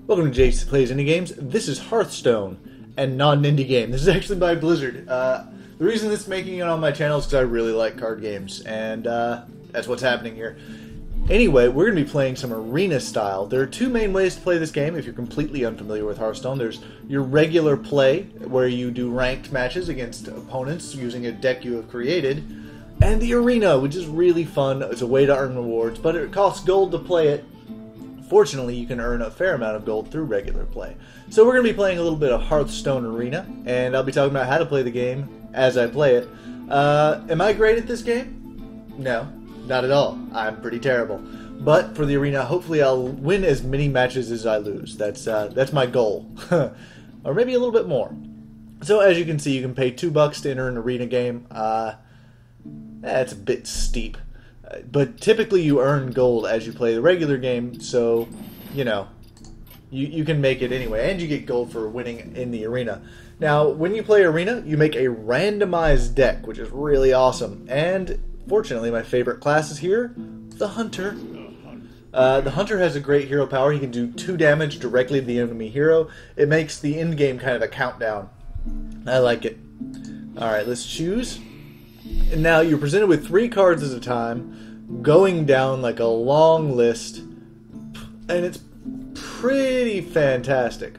Welcome to Jace Plays Indie Games. This is Hearthstone, and not an indie game. This is actually by Blizzard. The reason it's making it on my channel is because I really like card games, and that's what's happening here. Anyway, we're going to be playing some arena style. There are two main ways to play this game if you're completely unfamiliar with Hearthstone. There's your regular play, where you do ranked matches against opponents using a deck you have created, and the arena, which is really fun. It's a way to earn rewards, but it costs gold to play it. Fortunately, you can earn a fair amount of gold through regular play. So we're going to be playing a little bit of Hearthstone Arena, and I'll be talking about how to play the game as I play it. Am I great at this game? No, not at all. I'm pretty terrible. But for the arena, hopefully I'll win as many matches as I lose. That's my goal. Or maybe a little bit more. So as you can see, you can pay $2 to enter an arena game. It's a bit steep. But typically you earn gold as you play the regular game, so, you know, you can make it anyway. And you get gold for winning in the arena. Now, when you play arena, you make a randomized deck, which is really awesome. And, fortunately, my favorite class is here, the Hunter. The Hunter has a great hero power. He can do 2 damage directly to the enemy hero. It makes the end game kind of a countdown. I like it. Alright, let's choose. And now you're presented with 3 cards at a time, going down like a long list, and it's pretty fantastic.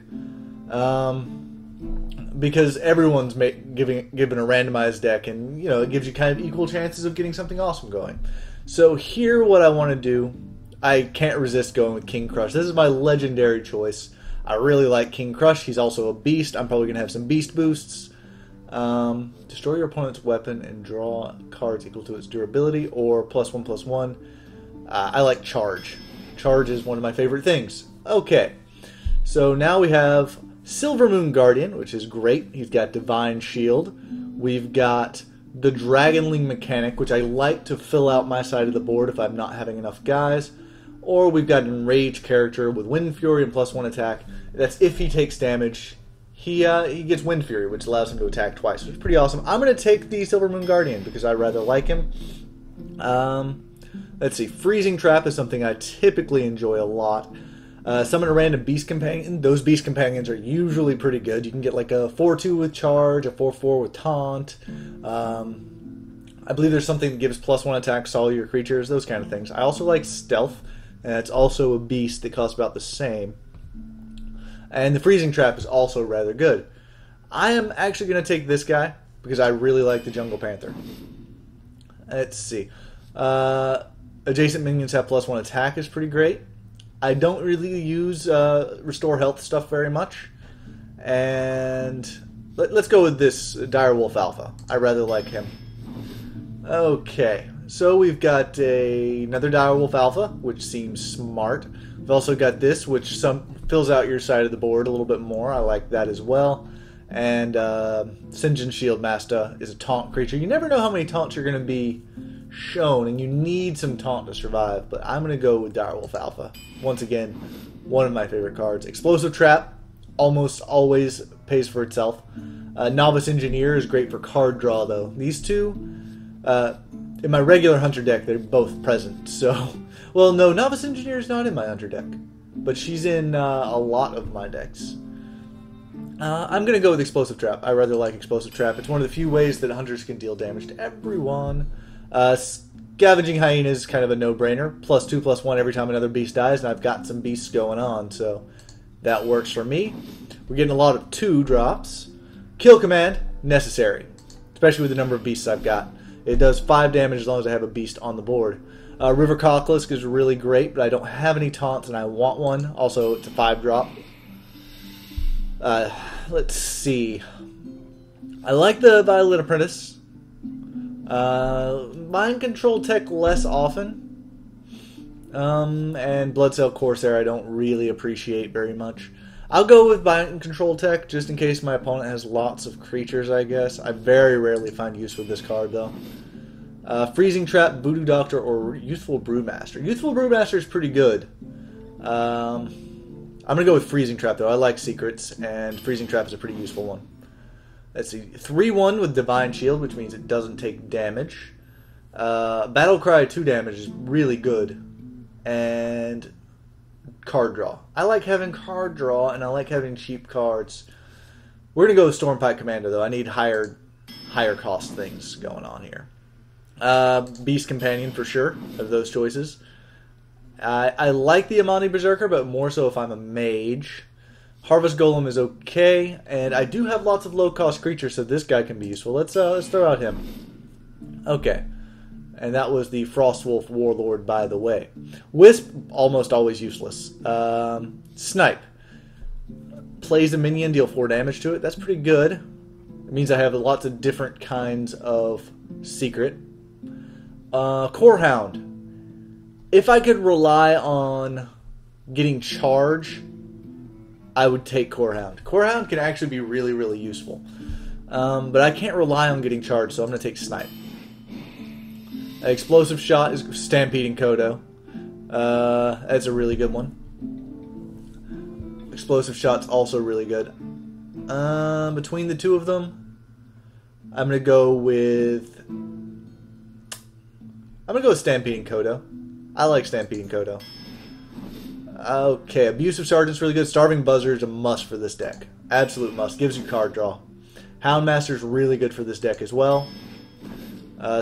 Because everyone's given a randomized deck, and you know it gives you kind of equal chances of getting something awesome going. So here, what I want to do, I can't resist going with King Crush. This is my legendary choice. I really like King Crush. He's also a beast. I'm probably gonna have some beast boosts. Destroy your opponent's weapon and draw cards equal to its durability, or +1/+1. I like Charge. Charge is one of my favorite things. Okay, so now we have Silver Moon Guardian, which is great. He's got Divine Shield. We've got the Dragonling mechanic, which I like to fill out my side of the board if I'm not having enough guys. Or we've got an Enraged character with Wind Fury and +1 attack. That's if he takes damage. He gets Wind Fury, which allows him to attack twice, which is pretty awesome. I'm going to take the Silver Moon Guardian because I rather like him. Let's see. Freezing Trap is something I typically enjoy a lot. Summon a random Beast Companion. Those Beast Companions are usually pretty good. You can get like a 4/2 with Charge, a 4/4 with Taunt. I believe there's something that gives +1 attacks to all your creatures, those kind of things. I also like Stealth, and it's also a beast that costs about the same. And the Freezing Trap is also rather good. I am actually going to take this guy because I really like the Jungle Panther. Let's see. Adjacent minions have +1 attack is pretty great. I don't really use Restore Health stuff very much. And let's go with this Direwolf Alpha. I rather like him. Okay, so we've got another Direwolf Alpha, which seems smart. We've also got this, which fills out your side of the board a little bit more. I like that as well. And Sinjin Shield Master is a taunt creature. You never know how many taunts you're going to be shown, and you need some taunt to survive. But I'm going to go with Direwolf Alpha. Once again, one of my favorite cards. Explosive Trap almost always pays for itself. Novice Engineer is great for card draw, though. These two, in my regular Hunter deck, they're both present. So, well, no, Novice Engineer is not in my Hunter deck, but she's in a lot of my decks. I'm going to go with Explosive Trap. I rather like Explosive Trap. It's one of the few ways that Hunters can deal damage to everyone. Scavenging Hyena is kind of a no-brainer. +2/+1 every time another beast dies, and I've got some beasts going on, so that works for me. We're getting a lot of 2 drops. Kill Command, necessary, especially with the number of beasts I've got. It does 5 damage as long as I have a beast on the board. River Cocklisk is really great, but I don't have any taunts and I want one. Also, it's a 5-drop. Let's see. I like the Violet Apprentice. Mind Control Tech less often. And Bloodsail Corsair I don't really appreciate very much. I'll go with Mind Control Tech just in case my opponent has lots of creatures, I guess. I very rarely find use with this card, though. Freezing Trap, Voodoo Doctor, or Youthful Brewmaster. Youthful Brewmaster is pretty good. I'm going to go with Freezing Trap, though. I like secrets, and Freezing Trap is a pretty useful one. Let's see. 3/1 with Divine Shield, which means it doesn't take damage. Battle Cry, 2 damage is really good. And card draw. I like having card draw, and I like having cheap cards. We're going to go with Stormpike Commando, though. I need higher cost things going on here. Beast Companion, for sure, of those choices. I like the Amani Berserker, but more so if I'm a mage. Harvest Golem is okay, and I do have lots of low-cost creatures, so this guy can be useful. Let's throw out him. Okay. And that was the Frostwolf Warlord, by the way. Wisp, almost always useless. Snipe. Plays a minion, deal 4 damage to it. That's pretty good. It means I have lots of different kinds of secret. Corehound. If I could rely on getting charge, I would take Corehound. Corehound can actually be really, really useful. But I can't rely on getting charge, so I'm going to take Snipe. Explosive Shot is Stampeding Kodo. That's a really good one. Explosive Shot's also really good. Between the two of them, I'm gonna go with Stampeding Kodo. I like Stampeding Kodo. Okay, Abusive Sergeant's really good. Starving Buzzer is a must for this deck. Absolute must. Gives you card draw. Houndmaster's really good for this deck as well.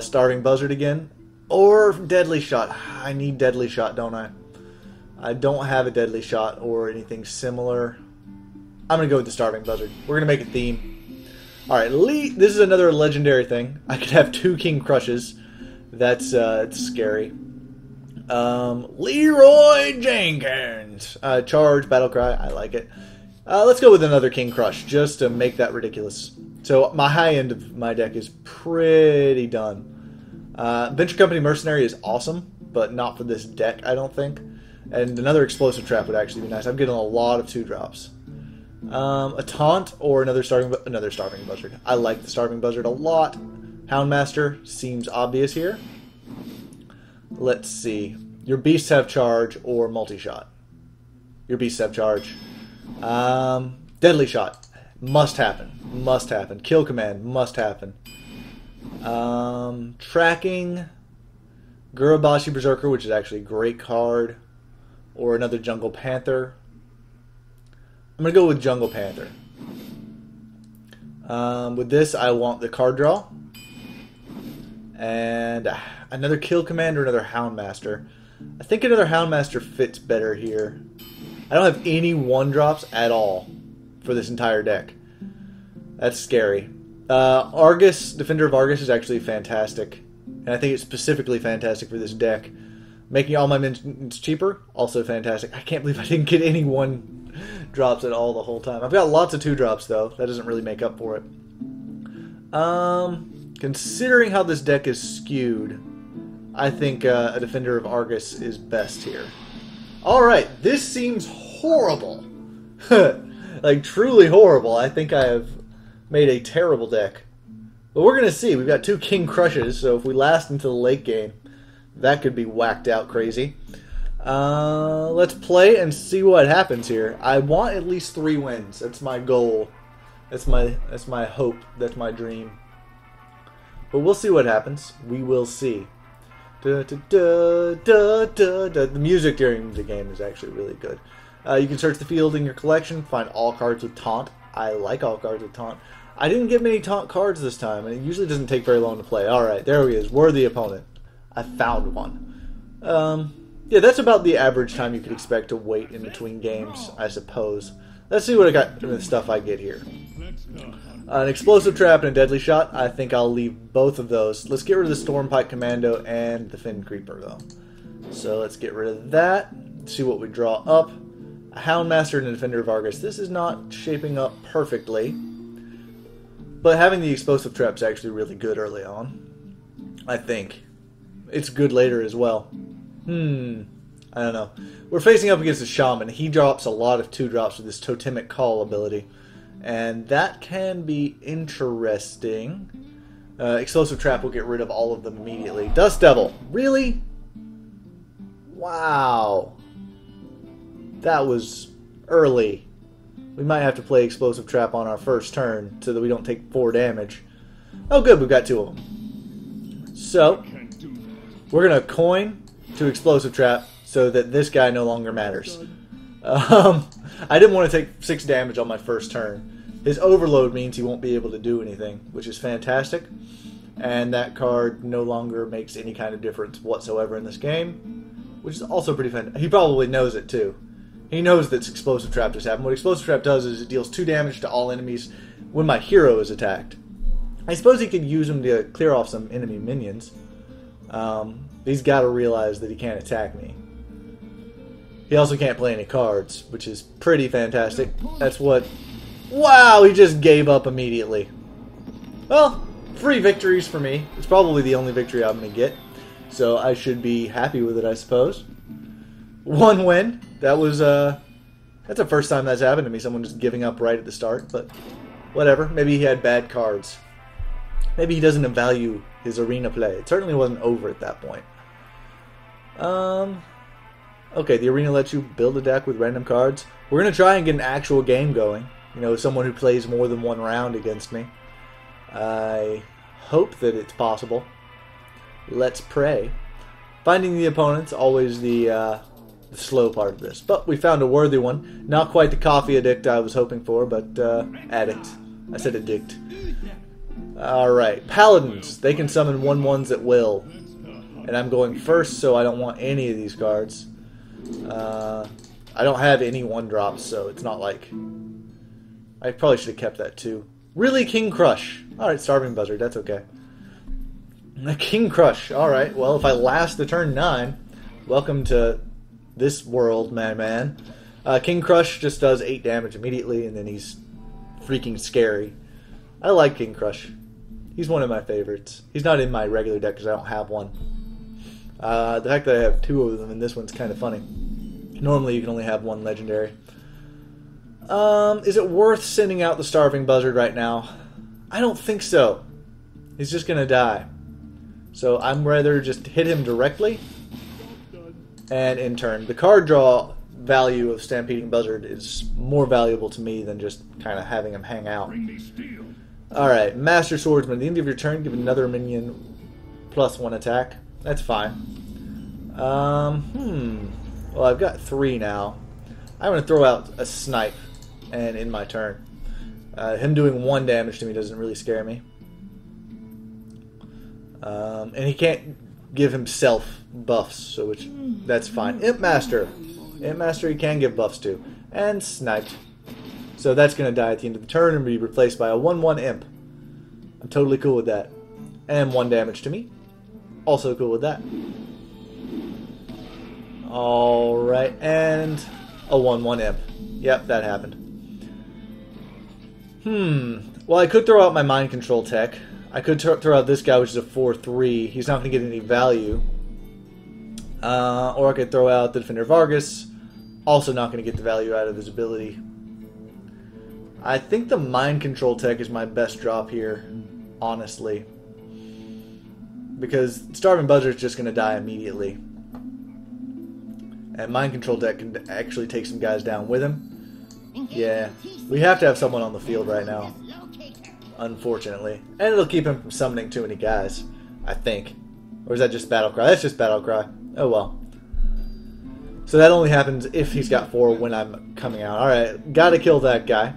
Starving Buzzard again. Or Deadly Shot. I need Deadly Shot, don't I? I don't have a Deadly Shot or anything similar. I'm going to go with the Starving Buzzard. We're going to make a theme. Alright, this is another legendary thing. I could have 2 King Crushes. That's it's scary. Leroy Jenkins. Charge, Battlecry. I like it. Let's go with another King Crush, just to make that ridiculous. So my high end of my deck is pretty done. Venture Company Mercenary is awesome, but not for this deck, I don't think. And another Explosive Trap would actually be nice. I'm getting a lot of 2-drops. A Taunt or another Starving Buzzard. I like the Starving Buzzard a lot. Houndmaster seems obvious here. Let's see. Your Beasts have Charge or Multi-Shot. Your Beasts have Charge. Deadly Shot. Must happen. Must happen. Kill Command. Must happen. Tracking. Gurubashi Berserker, which is actually a great card. Or another Jungle Panther. I'm going to go with Jungle Panther. With this, I want the card draw. And another Kill Command or another Houndmaster. I think another Houndmaster fits better here. I don't have any 1-drops at all for this entire deck. That's scary. Argus, Defender of Argus is actually fantastic. And I think it's specifically fantastic for this deck. Making all my minions cheaper, also fantastic. I can't believe I didn't get any 1-drops at all the whole time. I've got lots of 2-drops though. That doesn't really make up for it. Considering how this deck is skewed, I think a Defender of Argus is best here. Alright, this seems horrible. Like, truly horrible. I think I have made a terrible deck. But we're going to see. We've got 2 King Crushes, so if we last into the late game, that could be whacked out crazy. Let's play and see what happens here. I want at least 3 wins. That's my goal. That's my hope. That's my dream. But we'll see what happens. We will see. The music during the game is actually really good. You can search the field in your collection, find all cards with Taunt. I like all cards with Taunt. I didn't get many Taunt cards this time, and it usually doesn't take very long to play. Alright, there he is. Worthy opponent. I found one. Yeah, that's about the average time you could expect to wait in between games, I suppose. Let's see what I got in the stuff I get here. An Explosive Trap and a Deadly Shot. I think I'll leave both of those. Let's get rid of the Stormpike Commando and the Fin Creeper, though. So let's get rid of that. See what we draw up. A Houndmaster and a Defender of Argus. This is not shaping up perfectly. But having the Explosive Trap is actually really good early on. I think. It's good later as well. I don't know. We're facing up against a Shaman. He drops a lot of 2-drops with his Totemic Call ability. And that can be interesting. Explosive Trap will get rid of all of them immediately. Dust Devil. Really? Wow. That was early. We might have to play Explosive Trap on our first turn so that we don't take 4 damage. Oh good, we've got 2 of them. So, we're going to coin to Explosive Trap so that this guy no longer matters. I didn't want to take 6 damage on my first turn. His overload means he won't be able to do anything, which is fantastic. And that card no longer makes any kind of difference whatsoever in this game, which is also pretty fantastic. He probably knows it too. He knows that Explosive Trap just happened. What Explosive Trap does is it deals 2 damage to all enemies when my hero is attacked. I suppose he could use him to clear off some enemy minions. He's got to realize that he can't attack me. He also can't play any cards, which is pretty fantastic. That's what... Wow, he just gave up immediately. Well, 3 victories for me. It's probably the only victory I'm going to get. So I should be happy with it, I suppose. 1 win. That was, that's the first time that's happened to me. Someone just giving up right at the start, but whatever. Maybe he had bad cards. Maybe he doesn't value his arena play. It certainly wasn't over at that point. Okay, the arena lets you build a deck with random cards. We're going to try and get an actual game going. You know, someone who plays more than 1 round against me. I hope that it's possible. Let's pray. Finding the opponent's always the slow part of this. But we found a worthy one. Not quite the coffee addict I was hoping for, but addict. I said addict. Alright, paladins. They can summon 1/1s at will. And I'm going first, so I don't want any of these cards. I don't have any 1-drops, so it's not like... I probably should have kept that too. Really, King Crush. Alright, Starving Buzzard, that's okay. King Crush, alright. Well, if I last the turn 9, welcome to this world, man. King Crush just does 8 damage immediately, and then he's freaking scary. I like King Crush. He's one of my favorites. He's not in my regular deck because I don't have one. The fact that I have 2 of them in this one's kind of funny. Normally you can only have 1 legendary. Is it worth sending out the Starving Buzzard right now? I don't think so. He's just going to die. So I'm rather just hit him directly and in turn. The card draw value of Stampeding Buzzard is more valuable to me than just kind of having him hang out. Alright, Master Swordsman. At the end of your turn, give another minion +1 attack. That's fine. Well, I've got 3 now. I'm going to throw out a Snipe and in my turn. Him doing 1 damage to me doesn't really scare me. And he can't give himself buffs, so that's fine. Imp Master. Imp Master he can give buffs to. And Sniped. So that's going to die at the end of the turn and be replaced by a 1/1 Imp. I'm totally cool with that. And 1 damage to me. Also cool with that. Alright, and a 1/1 Imp. Yep, that happened. Well, I could throw out my Mind Control tech. I could throw out this guy, which is a 4/3. He's not going to get any value. Or I could throw out the Defender Vargas. Also not going to get the value out of his ability. I think the Mind Control tech is my best drop here, honestly. Because Starving Buzzard is just going to die immediately. And Mind Control tech can actually take some guys down with him. Yeah, we have to have someone on the field right now. Unfortunately. And it'll keep him from summoning too many guys, I think. Or is that just Battle Cry? That's just Battle Cry. Oh well. So that only happens if he's got 4 when I'm coming out. Alright, gotta kill that guy.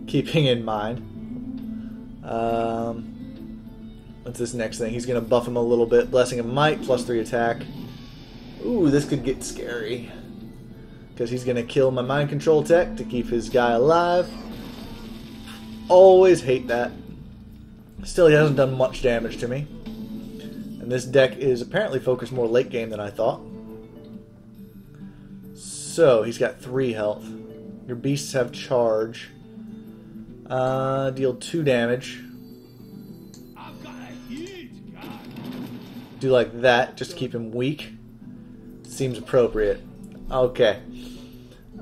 Keeping in mind. What's this next thing? He's gonna buff him a little bit. Blessing of Might, +3 attack. Ooh, this could get scary. Because he's gonna kill my Mind Control tech to keep his guy alive. Always hate that. Still, he hasn't done much damage to me. And this deck is apparently focused more late game than I thought. So, he's got 3 health. Your beasts have charge. Deal 2 damage. Do like that, just to keep him weak. Seems appropriate. Okay.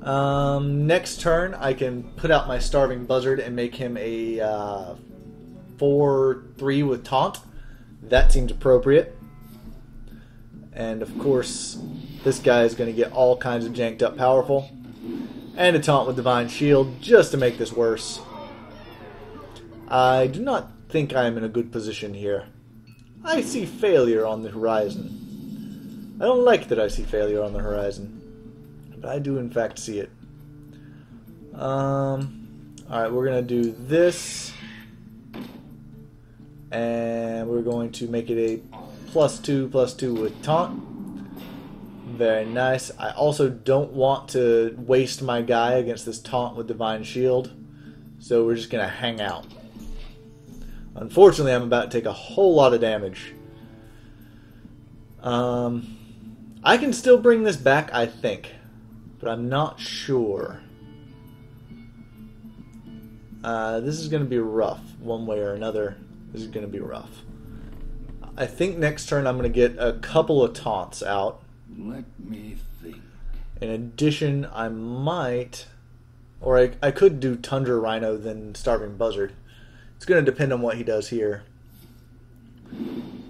Next turn, I can put out my Starving Buzzard and make him a 4/3 with Taunt. That seems appropriate. And of course, this guy is going to get all kinds of janked up powerful. And a Taunt with Divine Shield, just to make this worse. I do not think I am in a good position here. I see failure on the horizon. I don't like that I see failure on the horizon. but I do in fact see it. Alright, we're going to do this. And we're going to make it a +2/+2 with taunt. Very nice. I also don't want to waste my guy against this taunt with Divine Shield. So we're just going to hang out. Unfortunately, I'm about to take a whole lot of damage. I can still bring this back, I think. But I'm not sure. This is going to be rough, one way or another. This is going to be rough. I think next turn I'm going to get a couple of taunts out. Let me think. In addition, I might... Or I could do Tundra Rhino then Starving Buzzard. It's going to depend on what he does here.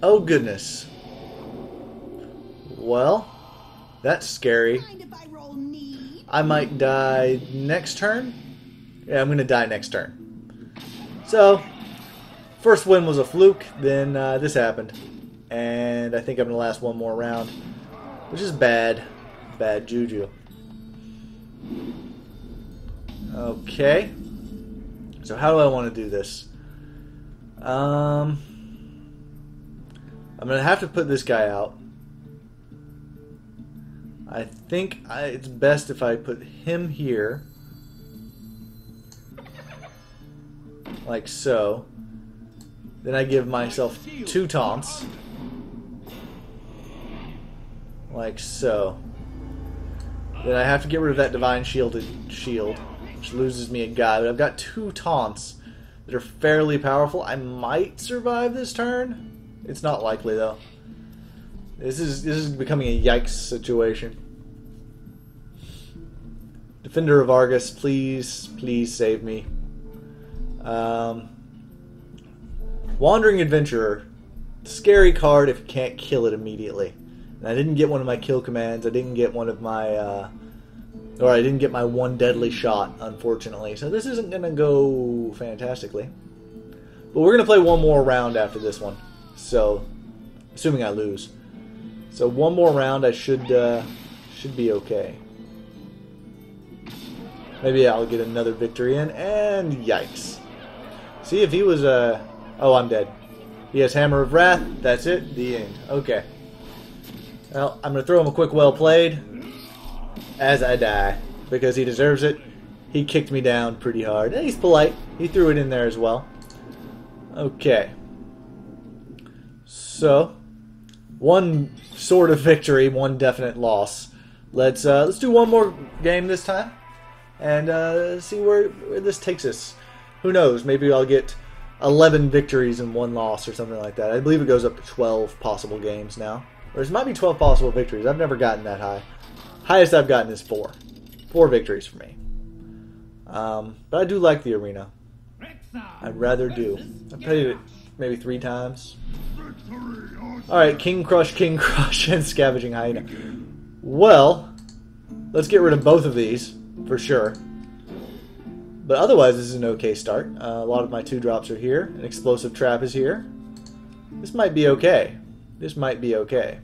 Oh, goodness. Well, that's scary. I might die next turn. Yeah, I'm going to die next turn. So, first win was a fluke, then this happened. And I think I'm going to last one more round, which is bad. Bad juju. Okay. So how do I want to do this? I'm going to have to put this guy out. I think it's best if I put him here. Like so. Then I give myself 2 taunts. Like so. Then I have to get rid of that Divine Shielded Shield, which loses me a guy. But I've got 2 taunts that are fairly powerful. I might survive this turn. It's not likely though. This is becoming a yikes situation. Defender of Argus, please save me. Wandering Adventurer, scary card if you can't kill it immediately. And I didn't get one of my kill commands. I didn't get one of my, or I didn't get my 1 deadly shot, unfortunately. So this isn't going to go fantastically. But we're going to play one more round after this one. So, assuming I lose. So one more round, I should be okay. Maybe I'll get another victory in, and yikes. See, if he was oh, I'm dead. He has Hammer of Wrath. That's it. The end. Okay. Well, I'm going to throw him a quick well played as I die, because he deserves it. He kicked me down pretty hard. And he's polite. He threw it in there as well. Okay. So, one sort of victory, one definite loss. Let's do one more game this time, and see where this takes us. Who knows? Maybe I'll get 11 victories and 1 loss or something like that. I believe it goes up to 12 possible games now. Or it might be 12 possible victories. I've never gotten that high. Highest I've gotten is 4. 4 victories for me. But I do like the arena. I'd rather do. I've played it maybe 3 times. Alright, King Crush, and Scavenging Hyena. Well, let's get rid of both of these, for sure. But otherwise, this is an okay start. A lot of my 2-drops are here. An Explosive Trap is here. This might be okay. This might be okay.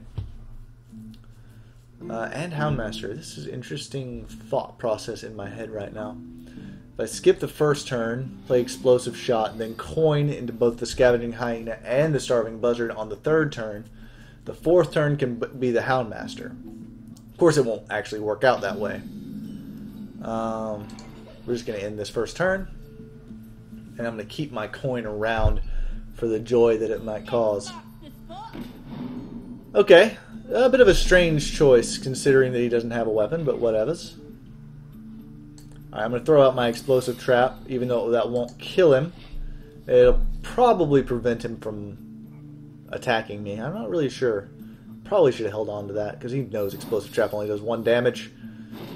And Houndmaster. This is interesting thought process in my head right now. If I skip the first turn, play Explosive Shot, and then coin into both the Scavenging Hyena and the Starving Buzzard on the 3rd turn, the 4th turn can be the Houndmaster. Of course, it won't actually work out that way. We're just going to end this first turn, and I'm going to keep my coin around for the joy that it might cause. Okay, a bit of a strange choice considering that he doesn't have a weapon, but whatevers. Alright, I'm going to throw out my Explosive Trap, even though that won't kill him. It'll probably prevent him from attacking me. I'm not really sure. Probably should have held on to that, because he knows Explosive Trap only does 1 damage.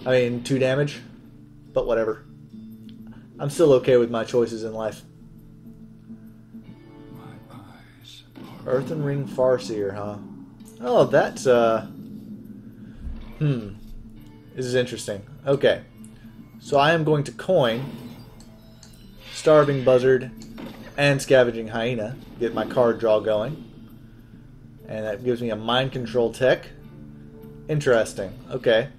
I mean, 2 damage. But whatever. I'm still okay with my choices in life. Earthen Ring Farseer, huh? Oh, that's, This is interesting. Okay. So I am going to coin Starving Buzzard and Scavenging Hyena. Get my card draw going. And that gives me a Mind Control tech. Interesting. Okay.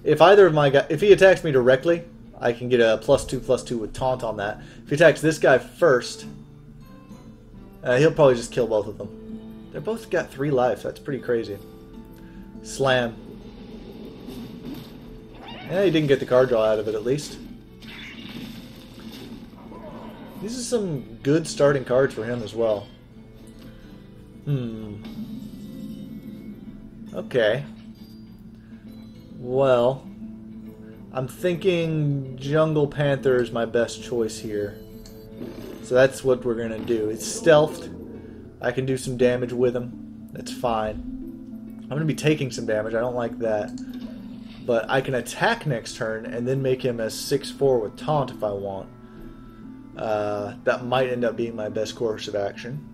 If either of my guys, if he attacks me directly, I can get a +2/+2 with taunt on that. If he attacks this guy first, he'll probably just kill both of them. They're both got 3 life. That's pretty crazy. Slam. Yeah, he didn't get the card draw out of it at least. These are some good starting cards for him as well. Okay. Well, I'm thinking Jungle Panther is my best choice here. So that's what we're going to do. It's stealthed. I can do some damage with him. That's fine. I'm going to be taking some damage. I don't like that. But I can attack next turn and then make him a 6/4 with taunt if I want. That might end up being my best course of action.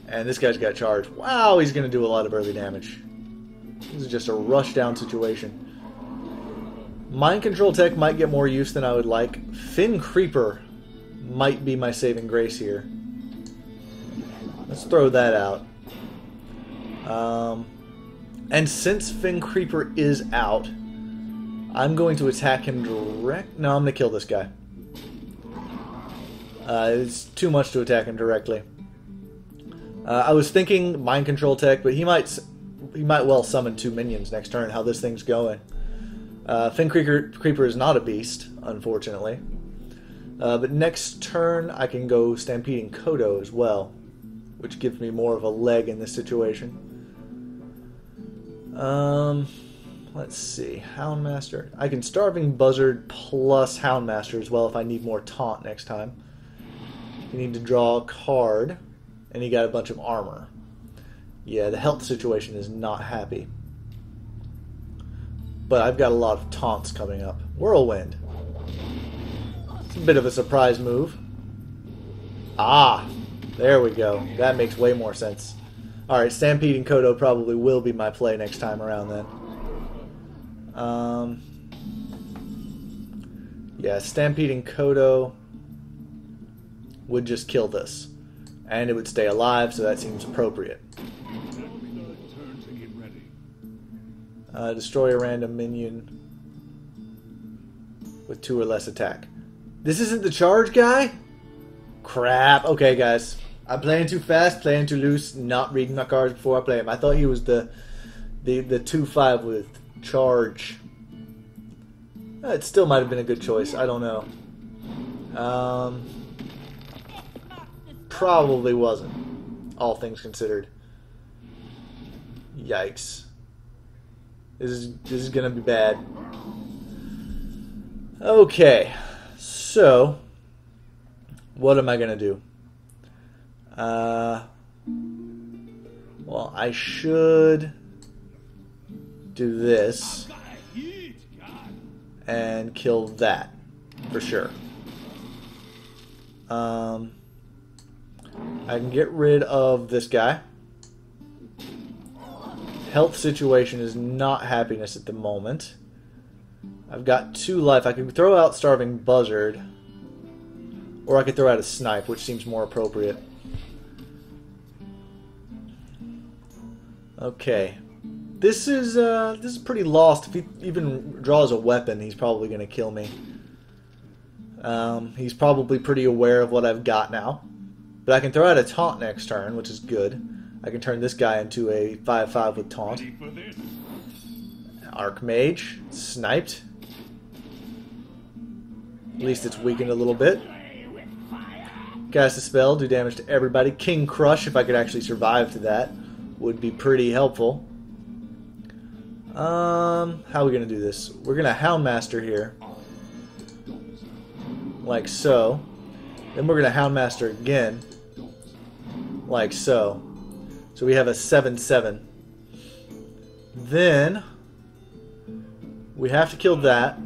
And this guy's got charge. Wow, he's going to do a lot of early damage. This is just a rush down situation. Mind Control Tech might get more use than I would like. Fin Creeper might be my saving grace here. Let's throw that out. And since Fin Creeper is out, I'm going to attack him direct. No, I'm going to kill this guy. It's too much to attack him directly. I was thinking Mind Control Tech, but he might well summon 2 minions next turn. How this thing's going. Fin Creeper is not a beast, unfortunately. But next turn I can go Stampeding Kodo as well, which gives me more of a leg in this situation. Let's see. Houndmaster. I can Starving Buzzard plus Houndmaster as well if I need more taunt next time. You need to draw a card, and he got a bunch of armor. Yeah, the health situation is not happy. But I've got a lot of taunts coming up. Whirlwind. It's a bit of a surprise move. Ah, there we go. That makes way more sense. Alright, Stampeding Kodo probably will be my play next time around then. Yeah, Stampeding Kodo would just kill this. And it would stay alive, so that seems appropriate. Destroy a random minion with 2 or less attack. This isn't the charge guy? Crap. Okay, guys. I'm playing too fast, playing too loose, not reading my cards before I play him. I thought he was the 2/5 with charge. It still might have been a good choice. I don't know. Probably wasn't, all things considered. Yikes. This is gonna be bad. Okay, so what am I gonna do? Well, I should do this and kill that for sure. I can get rid of this guy. Health situation is not happiness at the moment. I've got 2 life. I could throw out Starving Buzzard, or I could throw out a Snipe, which seems more appropriate. Okay, this is pretty lost. If he even draws a weapon, he's probably going to kill me. He's probably pretty aware of what I've got now. But I can throw out a taunt next turn, which is good. I can turn this guy into a 5/5 with taunt. Archmage, sniped. At least it's weakened a little bit. Cast a spell, do damage to everybody. King Crush, if I could actually survive to that, would be pretty helpful. How are we going to do this? We're going to Houndmaster here. Like so. Then we're going to Houndmaster again. Like so. So we have a 7/7. Then we have to kill that.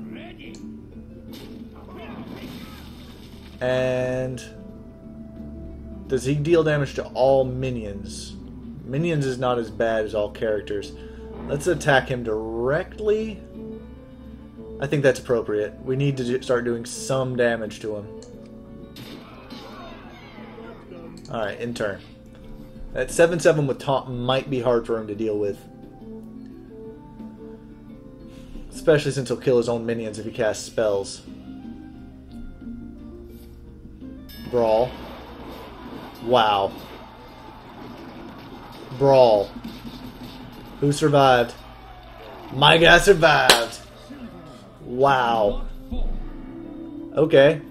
And does he deal damage to all minions? Minions is not as bad as all characters. Let's attack him directly. I think that's appropriate. We need to start doing some damage to him. Alright, in turn. That 7/7 with taunt might be hard for him to deal with. Especially since he'll kill his own minions if he casts spells. Brawl. Wow. Brawl. Who survived? My guy survived. Wow. Okay.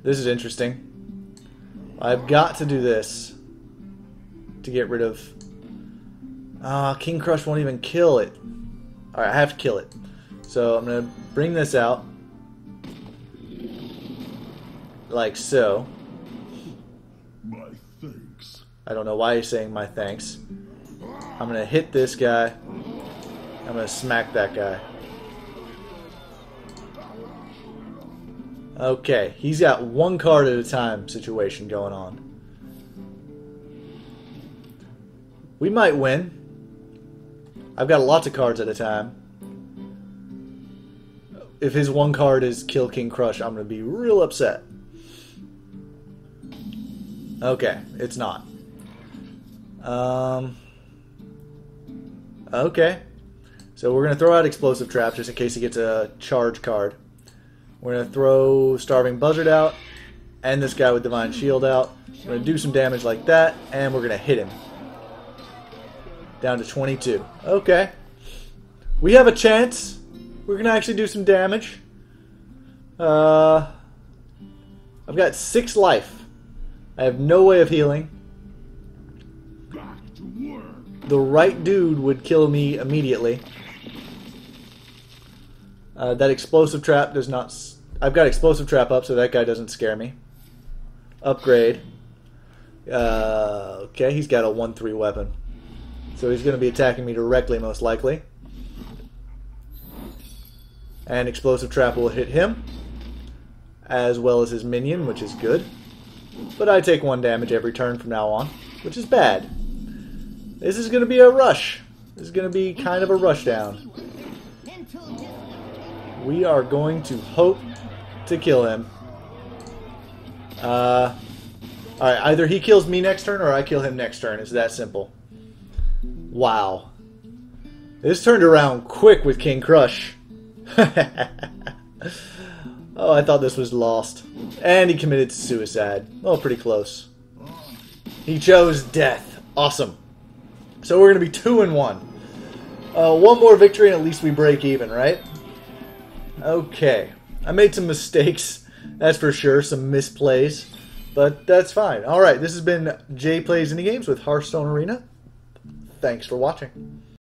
This is interesting. I've got to do this to get rid of... King Crush won't even kill it. Alright, I have to kill it. So I'm going to bring this out. Like so. My thanks. I don't know why he's saying my thanks. I'm going to hit this guy. I'm going to smack that guy. Okay, he's got one card at a time situation going on. We might win. I've got lots of cards at a time. If his one card is kill King Crush, I'm going to be real upset. Okay, it's not. Okay. So we're going to throw out Explosive Trap just in case he gets a charge card. We're going to throw Starving Buzzard out, and this guy with Divine Shield out. We're going to do some damage like that, and we're going to hit him. Down to 22. Okay. We have a chance. We're going to actually do some damage. I've got 6 life. I have no way of healing. Back to work. The right dude would kill me immediately. That Explosive Trap does not... I've got Explosive Trap up, so that guy doesn't scare me. Upgrade. Okay, he's got a 1-3 weapon. So he's going to be attacking me directly, most likely. And Explosive Trap will hit him, as well as his minion, which is good. But I take 1 damage every turn from now on, which is bad. This is going to be a rush. This is going to be kind of a rush down. We are going to hope to kill him. Alright, either he kills me next turn or I kill him next turn. It's that simple. Wow. This turned around quick with King Crush. Oh, I thought this was lost. And he committed suicide. Oh, pretty close. He chose death. Awesome. So we're going to be 2-1. One more victory and at least we break even, right? Okay. I made some mistakes. That's for sure. Some misplays. But that's fine. Alright, this has been Jay Plays Indie Games with Hearthstone Arena. Thanks for watching.